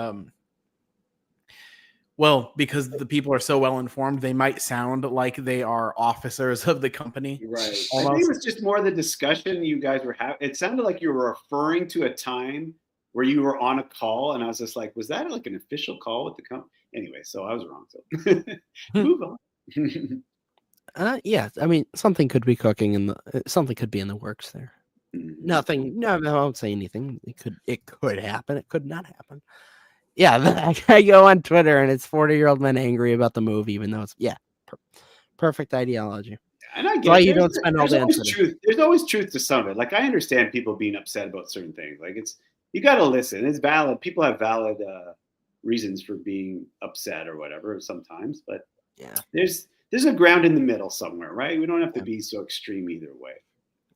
because the people are so well informed, they might sound like they are officers of the company. Right. Almost. I think it was just more the discussion you guys were having. It sounded like you were referring to a time where you were on a call, and I was just like, was that like an official call with the company? Anyway, so I was wrong. So move on. Yeah, I mean, something could be cooking something could be in the works there. Nothing. No, I won't say anything. It could happen. It could not happen. Yeah, I go on Twitter and it's 40-year-old men angry about the move, even though it's perfect ideology. And I get why you don't spend all day on Twitter. There's always truth to some of it. Like I understand people being upset about certain things. Like you got to listen. It's valid. People have valid reasons for being upset or whatever sometimes, but yeah, there's a ground in the middle somewhere, right? We don't have to be so extreme either way.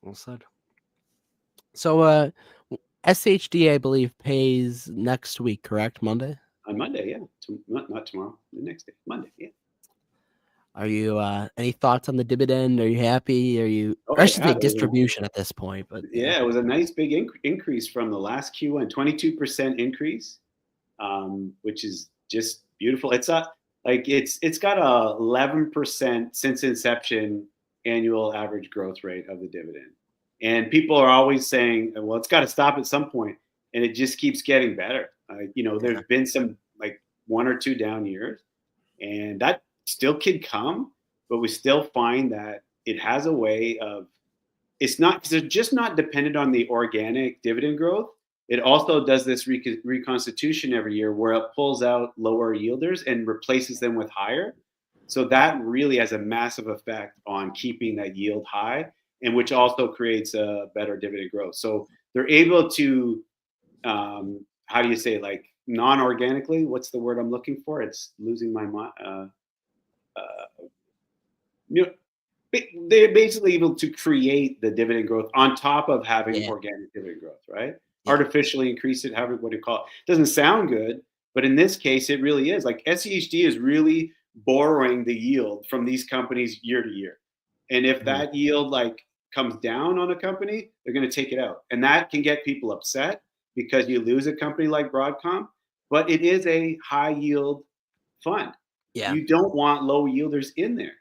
Well said. So SCHD, I believe, pays next week, correct? Monday? On Monday, yeah. Not tomorrow. The next day. Monday, yeah. Are you any thoughts on the dividend? Are you happy? Are you I should say distribution at this point, but yeah, it was a nice big increase from the last Q1, 22% increase, which is just beautiful. It's got a 11% since inception annual average growth rate of the dividend. And people are always saying, well, it's got to stop at some point, and it just keeps getting better. There's been some like 1 or 2 down years, and that still could come, but we still find that it has a way of, they're just not dependent on the organic dividend growth. It also does this reconstitution every year where it pulls out lower yielders and replaces them with higher. So that really has a massive effect on keeping that yield high, and which also creates a better dividend growth. So they're able to, how do you say, like non-organically, what's the word I'm looking for? It's losing my mind. They're basically able to create the dividend growth on top of having organic dividend growth, right? Yeah. Artificially increase it, however, what do you call it? Doesn't sound good, but in this case, it really is. Like SCHD is really borrowing the yield from these companies year to year. And if that yield like comes down on a company, they're going to take it out. And that can get people upset because you lose a company like Broadcom, but it is a high yield fund. Yeah. You don't want low yielders in there.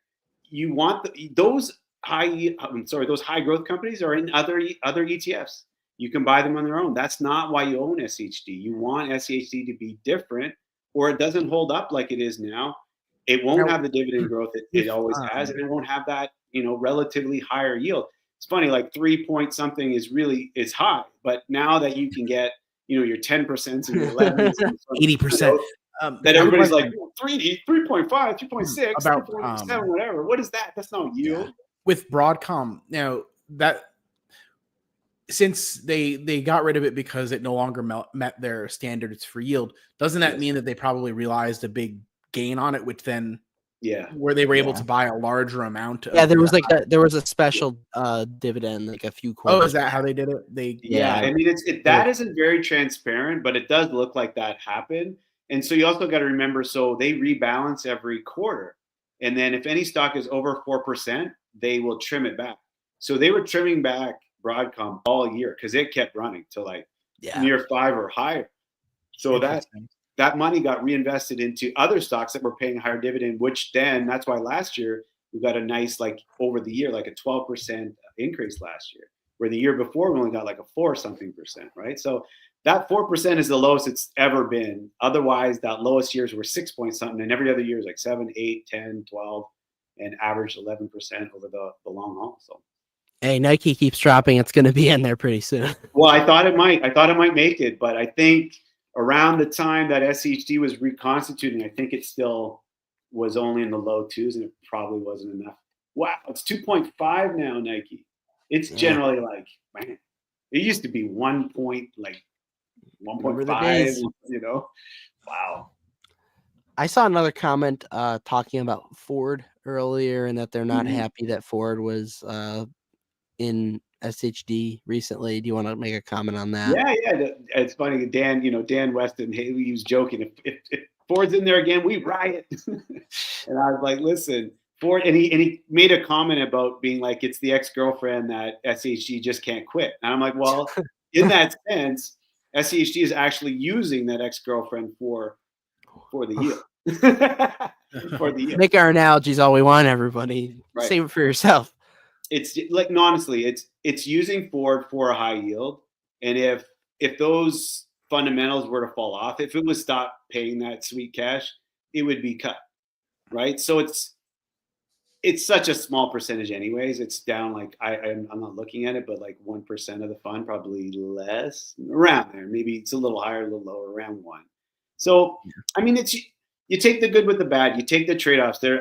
You want those high growth companies are in other ETFs. You can buy them on their own. That's not why you own SCHD. You want SCHD to be different, or it doesn't hold up like it is now. It won't have the dividend growth it always has, and it won't have that relatively higher yield. It's funny, like 3 point something is high, but now that you can get your 10% and your 11%, 80%. That everybody's like 3.5, 3.6, 3.7, whatever. What is that? That's not yield. Yeah. With Broadcom, that since they got rid of it because it no longer met their standards for yield, doesn't that mean that they probably realized a big gain on it, which then where they were able to buy a larger amount of there was a special dividend like a few quarters. Oh, is that how they did it? I mean that isn't very transparent, but it does look like that happened. And so you also got to remember, so they rebalance every quarter. And then if any stock is over 4%, they will trim it back. So they were trimming back Broadcom all year because it kept running to like near 5 or higher. So that money got reinvested into other stocks that were paying a higher dividend, which then that's why last year we got a nice, like over the year, like a 12% increase last year, where the year before we only got like a 4-something percent, right? So that 4% is the lowest it's ever been. Otherwise, that lowest years were 6 point something, and every other year is like 7, 8, 10, 12, and averaged 11% over the long haul. So Hey, Nike keeps dropping. It's going to be in there pretty soon. Well, I thought it might make it, but I think around the time that SCHD was reconstituting, I think it still was only in the low twos, and it probably wasn't enough. Wow, it's 2.5 now, Nike. It's generally like, man, it used to be 1.5, you know? Wow. I saw another comment talking about Ford earlier, and that they're not happy that Ford was in SHD recently. Do you want to make a comment on that? Yeah. It's funny, Dan. Dan Weston. He was joking. If Ford's in there again, we riot. And I was like, listen, Ford. And he made a comment about being like, it's the ex-girlfriend that SHD just can't quit. And I'm like, well, in that sense, SCHD is actually using that ex-girlfriend for the yield. For the yield. Make our analogies all we want, everybody. Right. Save it for yourself. It's like, honestly, it's using Ford for a high yield. And if those fundamentals were to fall off, if it was stopped paying that sweet cash, it would be cut. Right. So it's such a small percentage anyways. It's down like, I'm not looking at it, but like 1% of the fund, probably less, around there. Maybe it's a little higher, a little lower, around 1. So, I mean, you take the good with the bad, you take the trade-offs there.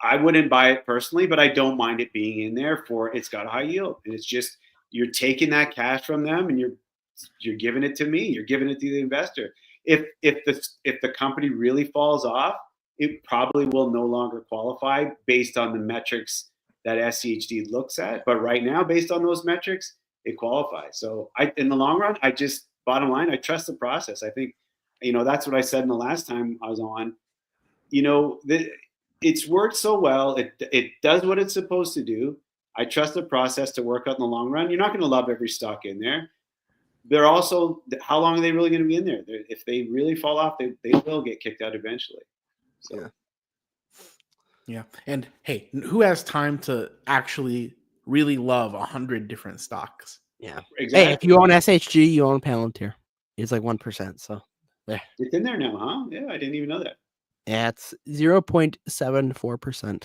I wouldn't buy it personally, but I don't mind it being in there it's got a high yield. And it's just, you're taking that cash from them and you're giving it to me. You're giving it to the investor. If the company really falls off, it probably will no longer qualify based on the metrics that SCHD looks at. But right now, based on those metrics, it qualifies. So in the long run, bottom line, I trust the process. I think, that's what I said in the last time I was on. It's worked so well. It does what it's supposed to do. I trust the process to work out in the long run. You're not going to love every stock in there. They're also, how long are they really going to be in there? If they really fall off, they will get kicked out eventually. So. Yeah. And hey, who has time to actually really love 100 different stocks? Yeah. Exactly. Hey, if you own SHG, you own Palantir. It's like 1%. So there. It's in there now, huh? Yeah, I didn't even know that. Yeah, it's 0.74%.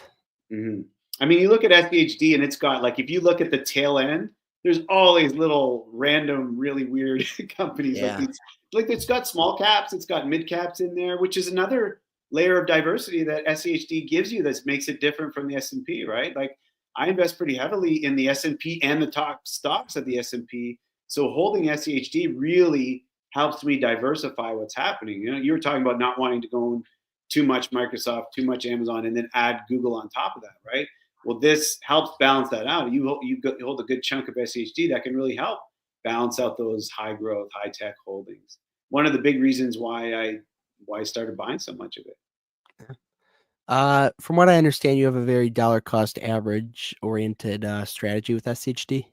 Mm-hmm. I mean, you look at SCHD and it's got, like, if you look at the tail end, there's all these little random, really weird companies. Yeah. Like it's got small caps, it's got mid caps in there, which is another layer of diversity that SCHD gives you that makes it different from the S&P, right? Like, I invest pretty heavily in the S&P and the top stocks of the S&P. So holding SCHD really helps me diversify what's happening. You were talking about not wanting to go too much Microsoft, too much Amazon, and then add Google on top of that, right? Well, this helps balance that out. You hold a good chunk of SCHD that can really help balance out those high growth, high tech holdings. One of the big reasons why I started buying so much of it. From what I understand, you have a very dollar cost average oriented strategy with SCHD.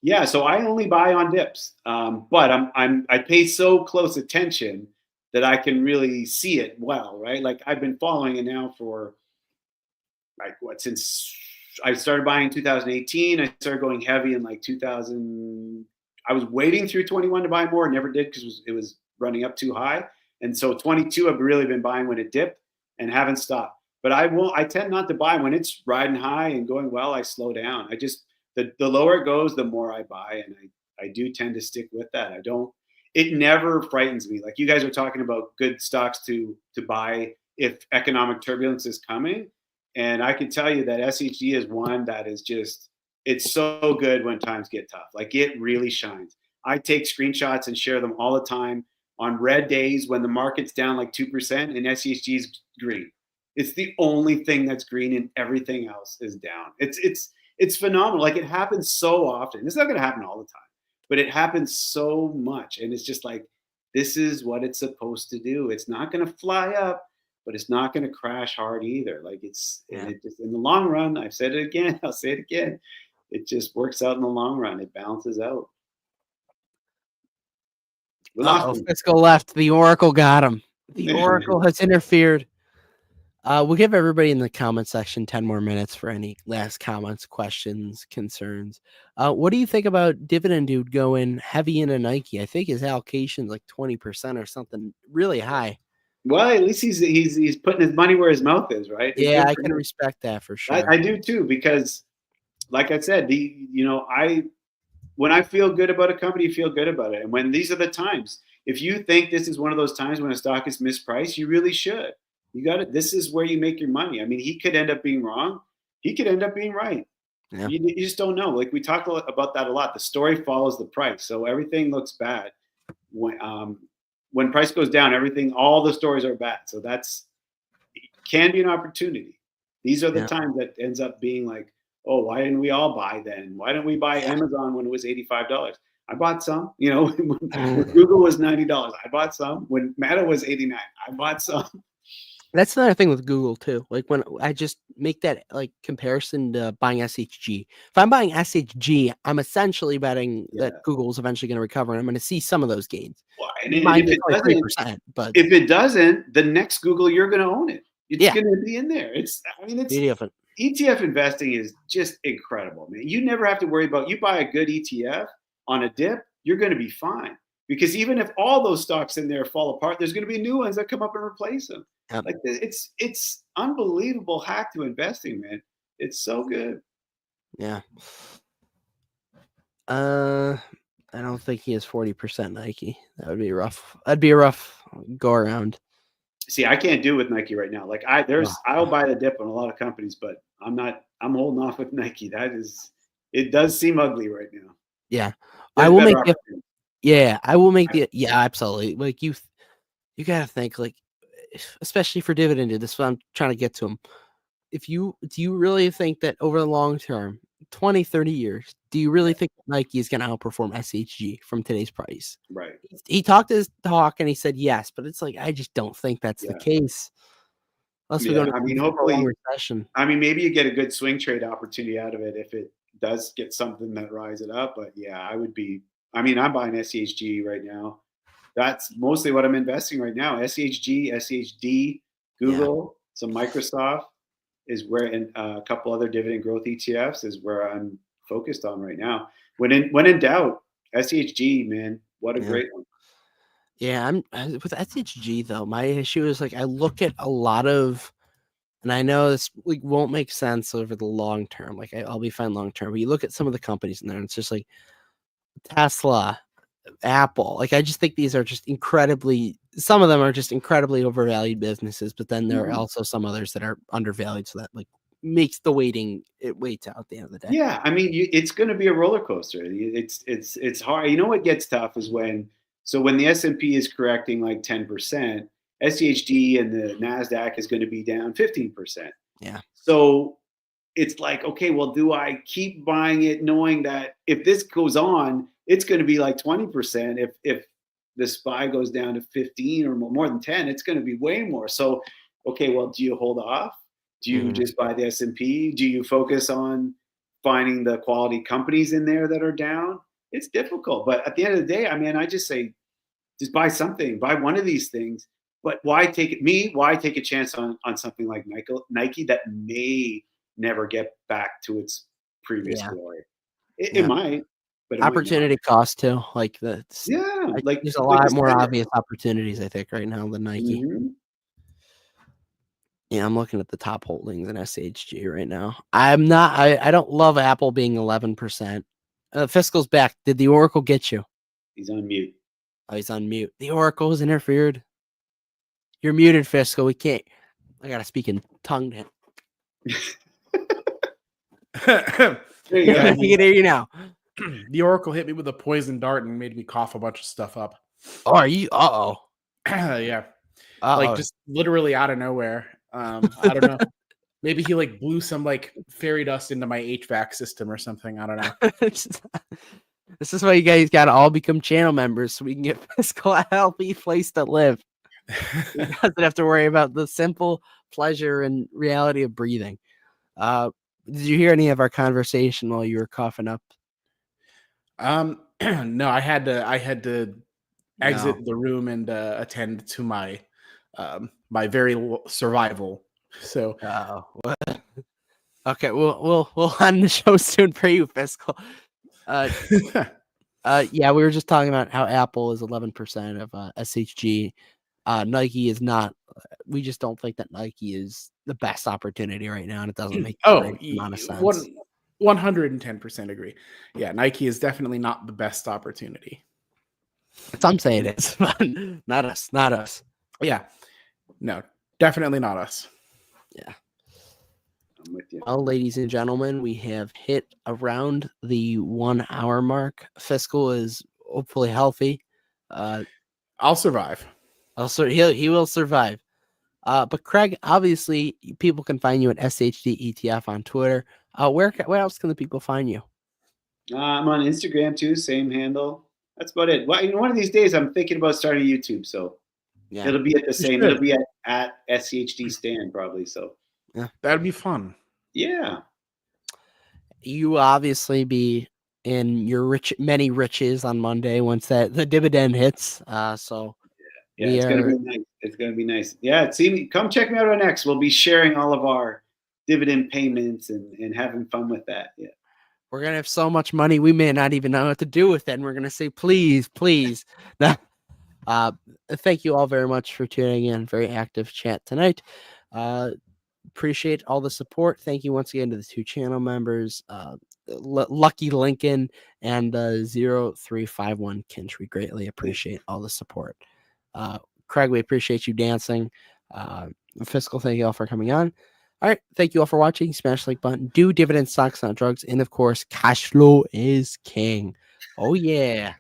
Yeah, so I only buy on dips, but I pay so close attention that I can really see it well, right? Like, I've been following it now for since I started buying in 2018. I started going heavy in like 2000. I was waiting through 21 to buy more, never did because it was running up too high. And so 22, I've really been buying when it dipped and haven't stopped. But I tend not to buy when it's riding high and going well. I slow down. The lower it goes, the more I buy, and I do tend to stick with that. It never frightens me. Like, you guys are talking about good stocks to buy if economic turbulence is coming. And I can tell you that SCHD is one that is just, it's so good when times get tough. Like, it really shines. I take screenshots and share them all the time on red days when the market's down like 2% and SCHD is green. It's the only thing that's green and everything else is down. It's phenomenal. Like, it happens so often. It's not going to happen all the time, but it happens so much. And it's just like, this is what it's supposed to do. It's not going to fly up, but it's not going to crash hard either. Like, it just, in the long run, I've said it again, I'll say it again. It just works out in the long run. It balances out. Fiscal left. The Oracle got him. The Oracle has interfered. We'll give everybody in the comment section 10 more minutes for any last comments, questions, concerns. What do you think about Dividend Dude going heavy into Nike? I think his allocation's like 20% or something really high. Well, at least he's putting his money where his mouth is, right? Yeah, I can respect that for sure. I do too, because like I said, when I feel good about a company, you feel good about it. And when these are the times, if you think this is one of those times when a stock is mispriced, you really should. You got it. This is where you make your money. I mean, he could end up being wrong. He could end up being right. Yeah. You just don't know. Like we talked about that a lot. The story follows the price. So everything looks bad. When price goes down, all the stories are bad. So can be an opportunity. These are the times that ends up being like, oh, why didn't we all buy then? Why didn't we buy Amazon when it was $85? I bought some. When Google was $90, I bought some. When Meta was $89, I bought some. That's another thing with Google too. Like when I just make that like comparison to buying SHG. If I'm buying SHG, I'm essentially betting that Google is eventually going to recover, and I'm going to see some of those gains. Well, and if it doesn't, the next Google, you're going to own it. It's going to be in there. It's different. ETF investing is just incredible, man. You never have to worry about. You buy a good ETF on a dip, you're going to be fine. Because even if all those stocks in there fall apart, there's going to be new ones that come up and replace them. Yep. Like it's unbelievable hack to investing, man. It's so good. Yeah. I don't think he has 40% Nike. That would be rough. That'd be a rough go around. See, I can't do with Nike right now. Like I'll buy the dip on a lot of companies, but I'm holding off with Nike. It does seem ugly right now. Yeah. I will make it. Yeah, I will make the. Yeah, absolutely. Like you got to think, like, especially for Dividend. This is what I'm trying to get to him. Do you really think that over the long term, 20, 30 years, do you really think Nike is going to outperform SHG from today's price? Right. He talked his talk and he said yes, but it's like, I just don't think that's the case. Unless we're going to hopefully, a long recession. Maybe you get a good swing trade opportunity out of it if it does get something that rise it up. But yeah, I would be. I'm buying SCHG right now. That's mostly what I'm investing right now. SCHG, SCHD, Google, some Microsoft is where, and a couple other dividend growth ETFs is where I'm focused on right now. When in doubt, SCHG, man, what a great one. Yeah, with SCHG though. My issue is like I look at a lot of, and I know this like won't make sense over the long term. Like I'll be fine long term, but you look at some of the companies in there, and it's just like Tesla, Apple. Like I just think these are just some of them are just incredibly overvalued businesses, but then there are also some others that are undervalued, so that like makes the it weights out at the end of the day. Yeah, it's going to be a roller coaster. It's hard. You know what gets tough is when the S&P is correcting like 10%, SCHD and the NASDAQ is going to be down 15%. Yeah. So it's like, okay, well, do I keep buying it knowing that if this goes on, it's going to be like 20%. If the SPY goes down to 15 or more than 10, it's going to be way more. So, okay, well, do you hold off? Do you just buy the S&P? Do you focus on finding the quality companies in there that are down? It's difficult. But at the end of the day, I just say, just buy something, buy one of these things. But why take a chance on something like Nike that may never get back to its previous glory? It might. But opportunity cost too, like that's like there's a lot more obvious opportunities I think right now than Nike. Mm-hmm. Yeah, I'm looking at the top holdings in SHG right now. I don't love Apple being 11%. Fiscal's back. Did the Oracle get you? He's on mute. Oh, he's on mute. The Oracle has interfered. You're muted, Fiscal. We can't. I gotta speak in tongue now. There you go. I can hear you now. The Oracle hit me with a poison dart and made me cough a bunch of stuff up. Oh, are you? Yeah. Like just literally out of nowhere. I don't know. Maybe he like blew some like fairy dust into my HVAC system or something. I don't know. This is why you guys got to all become channel members so we can get Fiscal a healthy place to live. He doesn't have to worry about the simple pleasure and reality of breathing. Did you hear any of our conversation while you were coughing up? No, I had to exit the room and attend to my my very survival. So okay, we'll end the show soon for you, Fiscal. Yeah, we were just talking about how Apple is 11% of SHG. Nike is not. We just don't think that Nike is the best opportunity right now, and it doesn't make a amount of sense. 110% agree. Yeah, Nike is definitely not the best opportunity. Some say it is, but not us. Not us. Yeah. No, definitely not us. Yeah. I'm with you. Well, ladies and gentlemen, we have hit around the 1 hour mark. Fiscal is hopefully healthy. I'll survive. Also, he will survive. But Craig, obviously, people can find you at SCHD ETF on Twitter. Where else can the people find you? I'm on Instagram too, same handle. That's about it. Well, one of these days, I'm thinking about starting YouTube, so Yeah, it'll be at the same. should. It'll be at SCHD Stand probably. So That'd be fun. yeah. You obviously be in your many riches on Monday once the dividend hits. So yeah, it's gonna be nice. It's gonna be nice. Yeah, come check me out on X. We'll be sharing all of our dividend payments and having fun with that. Yeah. we're gonna have so much money we may not even know what to do with it, and we're gonna say, please, please. Thank you all very much for tuning in. Very active chat tonight. Appreciate all the support. Thank you once again to the 2 channel members, Lucky Lincoln and 0351 Kinch. We greatly appreciate all the support. Craig, we appreciate you dancing. Fiscal, thank you all for coming on. All right, thank you all for watching. Smash the like button. Do dividend stocks, not drugs, and of course, cash flow is king. Oh yeah.